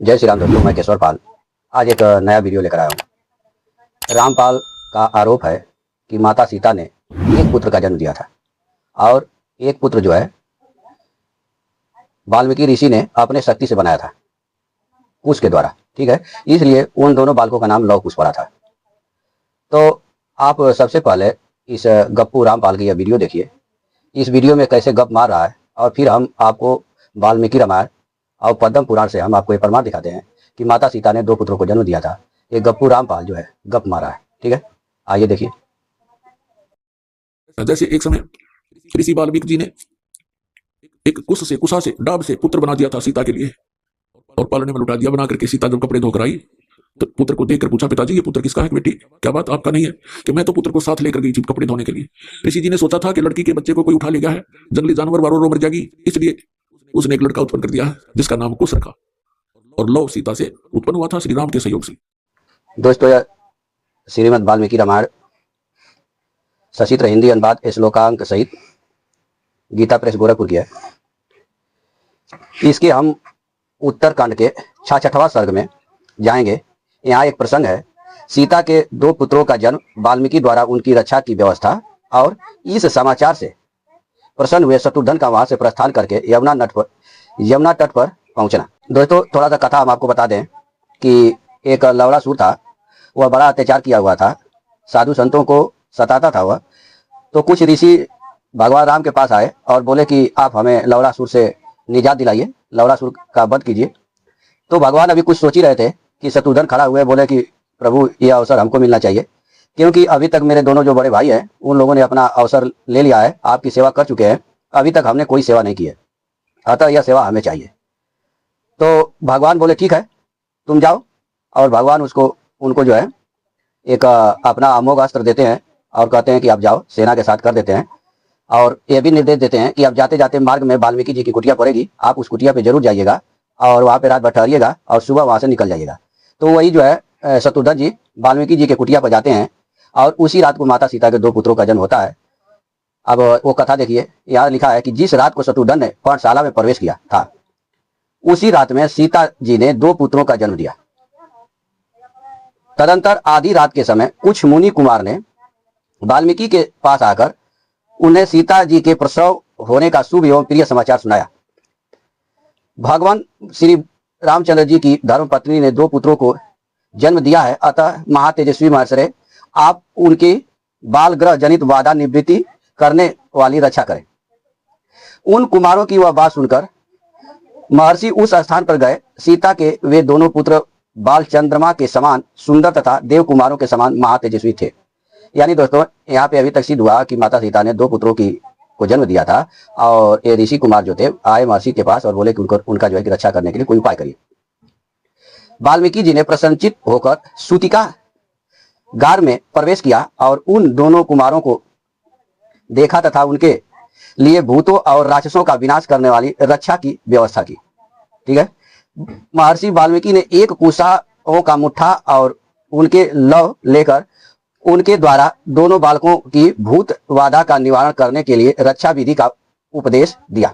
जय श्री राम दोस्तों, मैं केशवर पाल आज एक नया वीडियो लेकर आया हूँ। रामपाल का आरोप है कि माता सीता ने एक पुत्र का जन्म दिया था और एक पुत्र जो है वाल्मीकि ऋषि ने अपने शक्ति से बनाया था कुश के द्वारा। ठीक है, इसलिए उन दोनों बालकों का नाम लव कुश पड़ा था। तो आप सबसे पहले इस गप्पू रामपाल की यह वीडियो देखिए। इस वीडियो में कैसे गप मार रहा है और फिर हम आपको वाल्मीकि रामायण और पद्म पुराण से हम आपको ये प्रमाण दिखाते हैं कि माता सीता ने दो पुत्रों को जन्म दिया था। ये गप्पू रामपाल जो है गप मारा है। ठीक है, आइए देखिए। जैसे एक समय ऋषि वाल्मीकि जी ने एक कुशा से डाब से पुत्र बना दिया था सीता के लिए, और पालने में लुटा दिया। बना करके सीता जब कपड़े धोकर आई तो पुत्र को देखकर पूछा, पिताजी ये पुत्र किसका है? बेटी क्या बात आपका नहीं है? कि मैं तो पुत्र को साथ लेकर गई थी कपड़े धोने के लिए। ऋषि जी ने सोचा था कि लड़की के बच्चे को कोई उठा ले गया है, जंगली जानवर वारों मर जाएगी, इसलिए उसने एक लड़का उत्पन्न कर दिया है जिसका नाम कुश रखा, और लव सीता से उत्पन्न हुआ था श्री राम के सहयोग से। दोस्तों, यह श्रीमद् वाल्मीकि रामायण सचित्र हिंदी अनुवाद श्लोकांक सहित गीता प्रेस गोरखपुर की है। इसके हम उत्तरकांड के 66वां सर्ग में जाएंगे। यहाँ एक प्रसंग है, सीता के दो पुत्रों का जन्म, वाल्मीकि द्वारा उनकी रक्षा की व्यवस्था, और इस समाचार से प्रसन्न हुए शत्रुघ्न का वहां से प्रस्थान करके यमुना तट पर पहुंचना। दोस्तों, थोड़ा सा कथा हम आपको बता दें कि एक लवणासुर था, वह बड़ा अत्याचार किया हुआ था, साधु संतों को सताता था वह। तो कुछ ऋषि भगवान राम के पास आए और बोले कि आप हमें लवणासुर से निजात दिलाइए, लवणासुर का वध कीजिए। तो भगवान अभी कुछ सोच ही रहे थे कि शत्रुघ्न खड़ा हुए, बोले कि प्रभु ये अवसर हमको मिलना चाहिए, क्योंकि अभी तक मेरे दोनों जो बड़े भाई हैं उन लोगों ने अपना अवसर ले लिया है, आपकी सेवा कर चुके हैं, अभी तक हमने कोई सेवा नहीं की है, अतः यह सेवा हमें चाहिए। तो भगवान बोले ठीक है तुम जाओ, और भगवान उनको जो है एक अपना अमोघ अस्त्र देते हैं और कहते हैं कि आप जाओ, सेना के साथ कर देते हैं। और ये भी निर्देश देते हैं कि आप जाते जाते मार्ग में वाल्मीकि जी की कुटिया पड़ेगी, आप उस कुटिया पे जरूर जाइएगा और वहाँ पे रात भर ठहरिएगा और सुबह वहाँ से निकल जाइएगा। तो वही जो है शत्रुघ्न जी वाल्मीकि जी के कुटिया पर जाते हैं और उसी रात को माता सीता के दो पुत्रों का जन्म होता है। अब वो कथा देखिए, यहाँ लिखा है कि जिस रात को शत्रुघ्न ने पर्णशाला में प्रवेश किया था, उसी रात में सीता जी ने दो पुत्रों का जन्म दिया। तदंतर आधी रात के समय कुछ मुनि कुमार ने वाल्मीकि के पास आकर उन्हें सीता जी के प्रसव होने का शुभ एवं प्रिय समाचार सुनाया। भगवान श्री रामचंद्र जी की धर्मपत्नी ने दो पुत्रों को जन्म दिया है, अतः महातेजस्वी महर्षि आप उनकी बाल ग्रह जनित बाधा निवृत्ति करने वाली रक्षा करें। उन कुमारों की वह बात सुनकर महर्षि उस स्थान पर गए। सीता के वे दोनों पुत्र बाल चंद्रमा के समान सुंदर तथा देव कुमारों के समान महातेजस्वी थे। यानी दोस्तों, यहाँ पे अभी तक सिद्ध हुआ कि माता सीता ने दो पुत्रों को जन्म दिया था, और ये ऋषि कुमार जो थे आए महर्षि के पास और बोले कि उनका जो है कि रक्षा करने के लिए कोई उपाय करिए। वाल्मीकि जी ने प्रसन्नचित होकर सूतिका गार में प्रवेश किया और उन दोनों कुमारों को देखा तथा उनके लिए भूतों और राक्षसों का विनाश करने वाली रक्षा की व्यवस्था की। ठीक है, महर्षि वाल्मीकि ने एक कुशाओं का मुट्ठा और उनके लव लेकर उनके द्वारा दोनों बालकों की भूत बाधा का निवारण करने के लिए रक्षा विधि का उपदेश दिया।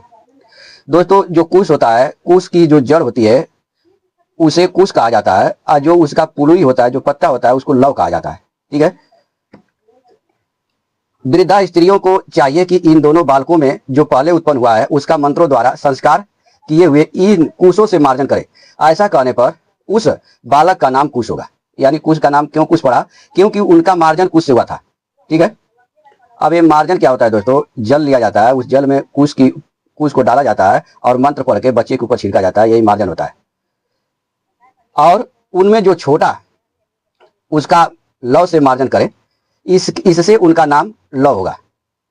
दोस्तों, जो कुश होता है, कुश की जो जड़ होती है उसे कुश कहा जाता है, और जो उसका पुलुई होता है, जो पत्ता होता है, उसको लव कहा जाता है। ठीक है, वृद्धा स्त्रियों को चाहिए कि इन दोनों बालकों में जो पहले उत्पन्न हुआ है उसका मंत्रों द्वारा संस्कार किए हुए इन कुशों से मार्जन करे। ऐसा करने पर उस बालक का नाम कुश होगा। यानी कुश का नाम क्यों कुश पड़ा? क्योंकि उनका मार्जन कुश से हुआ था। ठीक है, अब ये मार्जन क्या होता है दोस्तों? जल लिया जाता है, उस जल में कुश को डाला जाता है और मंत्र पढ़ के बच्चे के ऊपर छिड़का जाता है, यही मार्जन होता है। और उनमें जो छोटा उसका लव से मार्जन करे, इससे उनका नाम लव होगा।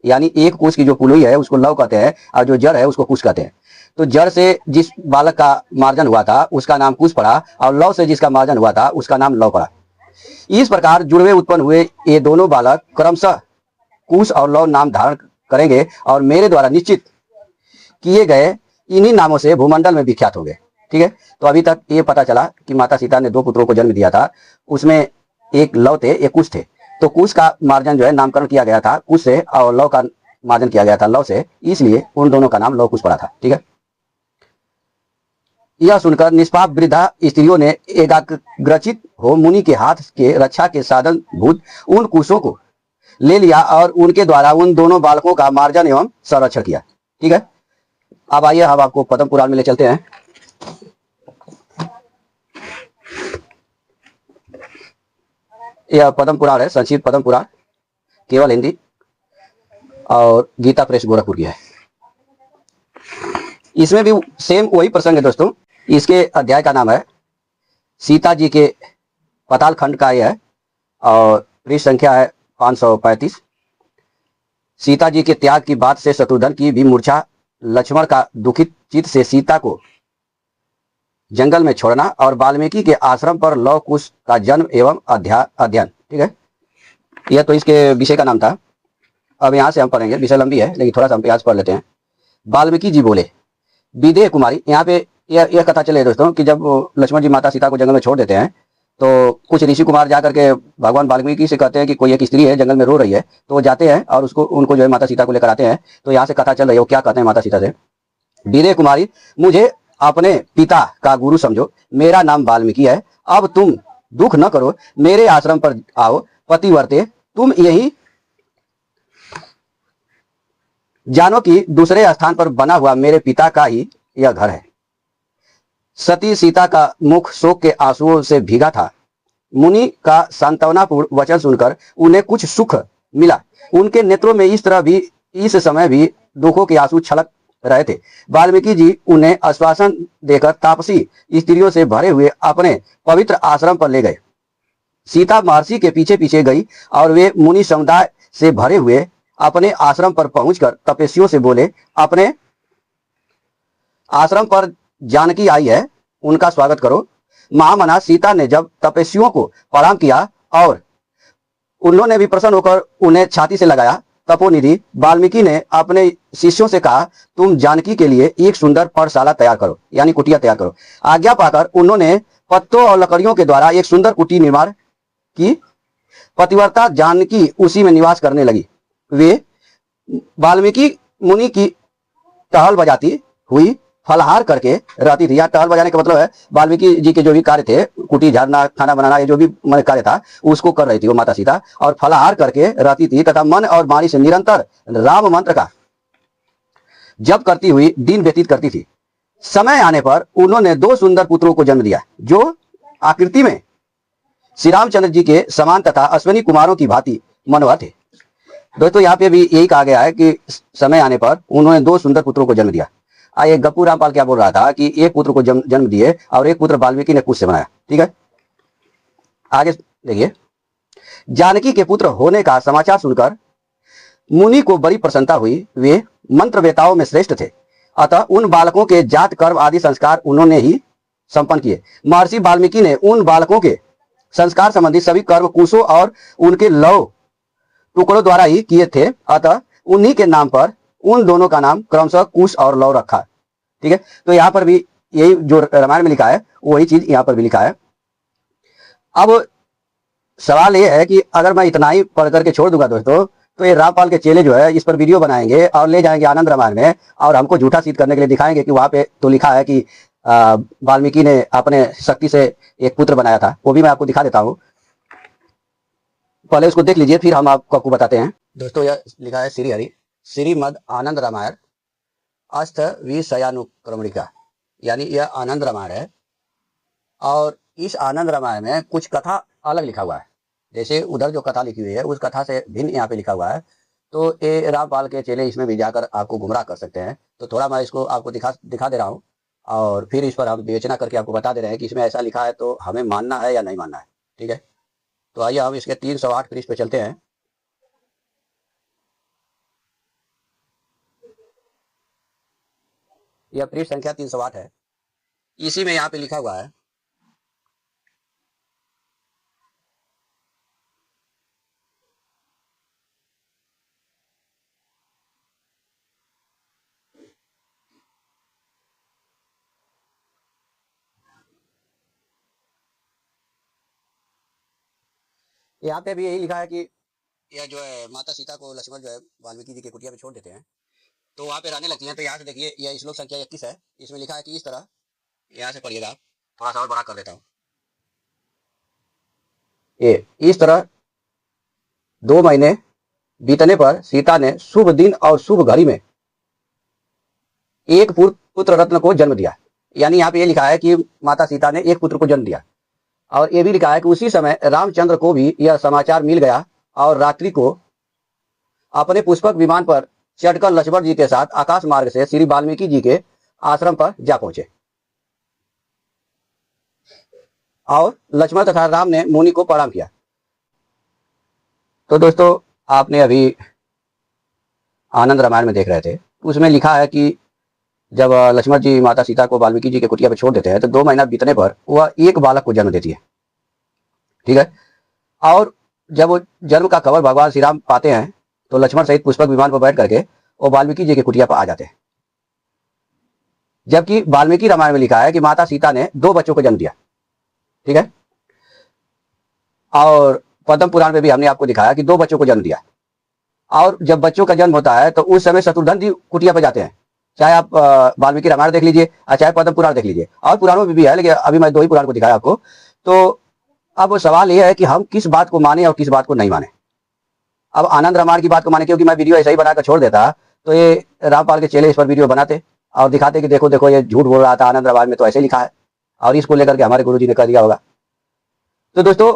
यानी एक कुश की जो पुलुई है उसको लव कहते हैं और जो जड़ है उसको कुश कहते हैं। तो जड़ से जिस बालक का मार्जन हुआ था उसका नाम कुश पड़ा, और लव से जिसका मार्जन हुआ था उसका नाम लव पड़ा। इस प्रकार जुड़वे उत्पन्न हुए ये दोनों बालक क्रमशः कुश और लव नाम धारण करेंगे और मेरे द्वारा निश्चित किए गए इन्हीं नामों से भूमंडल में विख्यात होंगे। ठीक है, तो अभी तक ये पता चला कि माता सीता ने दो पुत्रों को जन्म दिया था, उसमें एक लव थे, एक कुश थे। तो कुश का मार्जन जो है नामकरण किया गया था कुश से, और लव का मार्जन किया गया था लव से, इसलिए उन दोनों का नाम लव कुश पड़ा था। ठीक है, यह सुनकर निष्पाप वृद्धा स्त्रियों ने एकाग्रचित हो मुनि के हाथ के रक्षा के साधन भूत उन कुशों को ले लिया और उनके द्वारा उन दोनों बालकों का मार्जन एवं संरक्षण किया। ठीक है, अब आइए हम आपको पद्म पुराण में ले चलते हैं। यह पद्म पुराण है, संक्षिप्त पद्म पुराण, केवल हिंदी और गीता प्रेस गोरखपुर की है। इसमें भी सेम वही प्रसंग है दोस्तों। इसके अध्याय का नाम है सीता जी के पाताल खंड का यह है और पृष्ठ संख्या है 535। सीता जी के त्याग की बात से शत्रुघ्न की भी मूर्छा, लक्ष्मण का दुखित चित्त से सीता को जंगल में छोड़ना और वाल्मीकि के आश्रम पर लव कुश का जन्म एवं अध्ययन। ठीक है, यह तो इसके विषय का नाम था। अब यहाँ से हम पढ़ेंगे, विषय लंबी है लेकिन थोड़ा सा हम प्रयास पढ़ लेते हैं। वाल्मीकि जी बोले, विदेह कुमारी, यहाँ पे यह कथा चले दोस्तों कि जब लक्ष्मण जी माता सीता को जंगल में छोड़ देते हैं तो कुछ ऋषि कुमार जाकर के भगवान वाल्मीकि से कहते हैं कि कोई एक स्त्री है जंगल में रो रही है, तो वो जाते हैं और उनको जो है माता सीता को लेकर आते हैं। तो यहाँ से कथा चल रही है, वो क्या कहते हैं माता सीता से, विदेह कुमारी मुझे अपने पिता का गुरु समझो, मेरा नाम वाल्मीकि है, अब तुम दुख न करो, मेरे आश्रम पर आओ, पतिव्रते तुम यही जानो कि दूसरे स्थान पर बना हुआ मेरे पिता का ही यह घर है। सती सीता का मुख शोक के आंसुओं से भीगा था। मुनि का सांत्वनापूर्ण वचन सुनकर उन्हें कुछ सुख मिला। उनके नेत्रों में इस समय भी दुखों के आंसू छलक रहे थे। वाल्मीकि जी उन्हें आश्वासन देकर तापसी स्त्रियों से भरे हुए अपने पवित्र आश्रम पर ले गए। सीता महर्षि के पीछे पीछे गई और वे मुनि समुदाय से भरे हुए अपने आश्रम पर पहुंचकर तपस्वियों से बोले, अपने आश्रम पर जानकी आई है, उनका स्वागत करो। महामना सीता ने जब तपस्वियों को प्रणाम किया और उन्होंने भी प्रसन्न होकर उन्हें छाती से लगाया, तपोनिधि वाल्मीकि ने अपने शिष्यों से कहा, तुम जानकी के लिए एक सुंदर पर्णशाला तैयार करो, यानी कुटिया तैयार करो। आज्ञा पाकर उन्होंने पत्तों और लकड़ियों के द्वारा एक सुंदर कुटी निर्माण की। पतिव्रता जानकी उसी में निवास करने लगी। वे वाल्मीकि मुनि की टहल बजाती हुई फलहार करके रहती थी। यहाँ टहल बजाने का मतलब है वाल्मीकि जी के जो भी कार्य थे, कुटी झाड़ना, खाना बनाना, ये जो भी कार्य था उसको कर रही थी वो माता सीता, और फलहार करके रहती थी तथा मन और वाणी से निरंतर राम मंत्र का जप करती हुई दिन व्यतीत करती थी। समय आने पर उन्होंने 2 सुंदर पुत्रों को जन्म दिया जो आकृति में श्री रामचंद्र जी के समान तथा अश्विनी कुमारों की भांति मनोहर थे। दोस्तों यहाँ पे भी यही कहा गया है कि समय आने पर उन्होंने 2 सुंदर पुत्रों को जन्म दिया। आइए गप्पू रामपाल क्या बोल रहा था कि एक पुत्र को जन्म दिए और एक पुत्र वाल्मीकि ने कुश से बनाया। ठीक है, आगे देखिए। जानकी के पुत्र होने का समाचार सुनकर मुनि को बड़ी प्रसन्नता हुई। वे मंत्रवेताओं में श्रेष्ठ थे, अतः उन बालकों के जात कर्म आदि संस्कार उन्होंने ही संपन्न किए। महर्षि वाल्मीकि ने उन बालकों के संस्कार संबंधी सभी कर्म कुशों और उनके लव टुकड़ों द्वारा ही किए थे, अतः उन्हीं के नाम पर उन दोनों का नाम क्रमशः कुश और लव रखा। ठीक है, तो यहाँ पर भी यही जो रामायण में लिखा है वही चीज यहाँ पर भी लिखा है। अब सवाल ये है कि अगर मैं इतना ही पढ़ करके छोड़ दूंगा दोस्तों, तो ये रामपाल के चेले जो है इस पर वीडियो बनाएंगे और ले जाएंगे आनंद रामायण में और हमको झूठा सिद्ध करने के लिए दिखाएंगे कि वहां पे तो लिखा है कि वाल्मीकि ने अपने शक्ति से एक पुत्र बनाया था। वो भी मैं आपको दिखा देता हूँ, पहले उसको देख लीजिए फिर हम आपको बताते हैं। दोस्तों यह लिखा है श्री हरि श्रीमद आनंद रामायण अष्ट विषयानुक्रमणिका, यानी यह आनंद रामायण है। और इस आनंद रामायण में कुछ कथा अलग लिखा हुआ है, जैसे उधर जो कथा लिखी हुई है उस कथा से भिन्न यहाँ पे लिखा हुआ है। तो ये रामपाल के चेले इसमें भी जाकर आपको गुमराह कर सकते हैं। तो थोड़ा मैं इसको आपको दिखा दे रहा हूँ और फिर इस पर हम विवेचना करके आपको बता दे रहे हैं कि इसमें ऐसा लिखा है तो हमें मानना है या नहीं मानना है। ठीक है, तो आइए हम इसके 308 पृष्ठ पे चलते हैं। यह पृष्ठ संख्या 308 है। इसी में यहाँ पे लिखा हुआ है, यहाँ पे भी यही लिखा है कि यह जो है माता सीता को लक्ष्मण जो है वाल्मीकि जी के कुटिया में छोड़ देते हैं, तो वहां पे रहने लगती हैं। तो यहाँ से देखिए यह श्लोक संख्या 21 है, इसमें लिखा है कि इस तरह यहाँ से पढ़िएगा, थोड़ा सा और बड़ा कर देता हूँ। ये इस तरह 2 महीने बीतने पर सीता ने शुभ दिन और शुभ घड़ी में एक पुत्र रत्न को जन्म दिया। यानी यहाँ पे ये लिखा है कि माता सीता ने एक पुत्र को जन्म दिया, और ये भी लिखा है कि उसी समय रामचंद्र को भी यह समाचार मिल गया और रात्रि को अपने पुष्पक विमान पर चढ़कर लक्ष्मण जी के साथ आकाश मार्ग से श्री वाल्मीकि जी के आश्रम पर जा पहुंचे, और लक्ष्मण तथा राम ने मुनि को प्रणाम किया। तो दोस्तों, आपने अभी आनंद रामायण में देख रहे थे, उसमें लिखा है कि जब लक्ष्मण जी माता सीता को वाल्मीकि जी के कुटिया पर छोड़ देते हैं तो 2 महीना बीतने पर वह एक बालक को जन्म देती है। ठीक है। और जब वो जन्म का खबर भगवान श्री राम पाते हैं तो लक्ष्मण सहित पुष्पक विमान पर बैठ करके वो वाल्मीकि जी के कुटिया पर आ जाते हैं। जबकि वाल्मीकि रामायण में लिखा है कि माता सीता ने 2 बच्चों को जन्म दिया। ठीक है। और पद्म पुराण में भी हमने आपको दिखाया कि 2 बच्चों को जन्म दिया। और जब बच्चों का जन्म होता है तो उस समय शत्रुघ्न जी कुटिया पर जाते हैं। चाहे आप वाल्मीकि रामायण देख लीजिए और चाहे पद्म पुराण देख लीजिए, और पुराणों में भी है, लेकिन अभी मैं 2 ही पुराण को दिखाया आपको। तो अब सवाल यह है कि हम किस बात को माने और किस बात को नहीं माने। अब आनंद रामायण की बात को माने, क्योंकि मैं वीडियो ऐसा ही बनाकर छोड़ देता तो ये रामपाल के चेले इस पर वीडियो बनाते और दिखाते कि देखो देखो ये झूठ बोल रहा था, आनंद रामायण में तो ऐसे लिखा है, और इसको लेकर के हमारे गुरुजी ने कर दिया होगा। तो दोस्तों,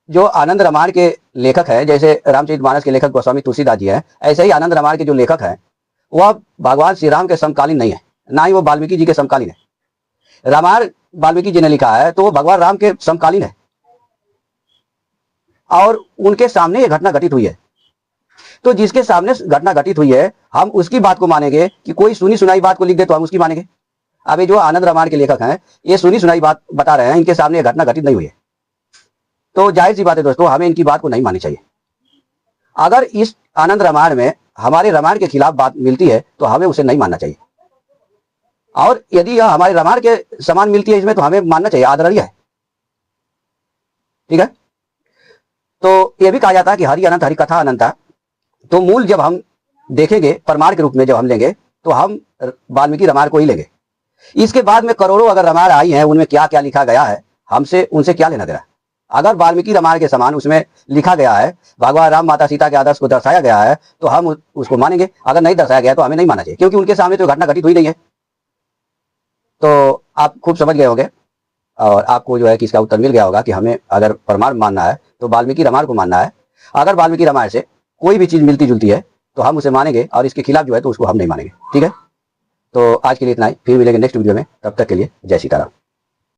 जो आनंद रामायण के लेखक हैं, जैसे रामचरितमानस के लेखक गोस्वामी तुलसीदास जी हैं, ऐसे ही आनंद रामायण के जो लेखक हैं वह भगवान श्री राम के समकालीन नहीं है, ना ही वो वाल्मीकि जी के समकालीन है। रामायण वाल्मीकि जी ने लिखा है तो वो भगवान राम के समकालीन है, और उनके सामने ये घटना घटित हुई है। तो जिसके सामने घटना घटित हुई है हम उसकी बात को मानेंगे, कि कोई सुनी सुनाई बात को लिख दे तो हम उसकी मानेंगे। अब ये जो आनंद रामायण के लेखक हैं ये सुनी सुनाई बात बता रहे हैं, इनके सामने घटना घटित नहीं हुई है, तो जाहिर सी बात है दोस्तों, हमें इनकी बात को नहीं माननी चाहिए। अगर इस आनंद रामायण में हमारे रामायण के खिलाफ बात मिलती है तो हमें उसे नहीं मानना चाहिए, और यदि यह हमारे रामायण के समान मिलती है इसमें तो हमें मानना चाहिए, आदरणीय है। ठीक है। तो यह भी कहा जाता है कि हरि अनंत हरि कथा अनंता। तो मूल जब हम देखेंगे प्रमाण के रूप में जब हम लेंगे तो हम वाल्मीकि रामायण को ही लेंगे। इसके बाद में करोड़ों अगर रामायण आई हैं, उनमें क्या क्या लिखा गया है, हमसे उनसे क्या लेना देना। अगर वाल्मीकि रामायण के समान उसमें लिखा गया है, भगवान राम माता सीता के आदर्श को दर्शाया गया है, तो हम उसको मानेंगे। अगर नहीं दर्शाया गया तो हमें नहीं मानना चाहिए, क्योंकि उनके सामने तो घटना घटित हुई नहीं है। तो आप खूब समझ गए होंगे, और आपको जो है कि इसका उत्तर मिल गया होगा कि हमें अगर प्रमाण मानना है तो वाल्मीकि रामायण को मानना है। अगर वाल्मीकि रामायण से कोई भी चीज मिलती जुलती है तो हम उसे मानेंगे, और इसके खिलाफ जो है तो उसको हम नहीं मानेंगे। ठीक है। तो आज के लिए इतना ही, फिर मिलेंगे नेक्स्ट वीडियो में। तब तक के लिए जय सीताराम।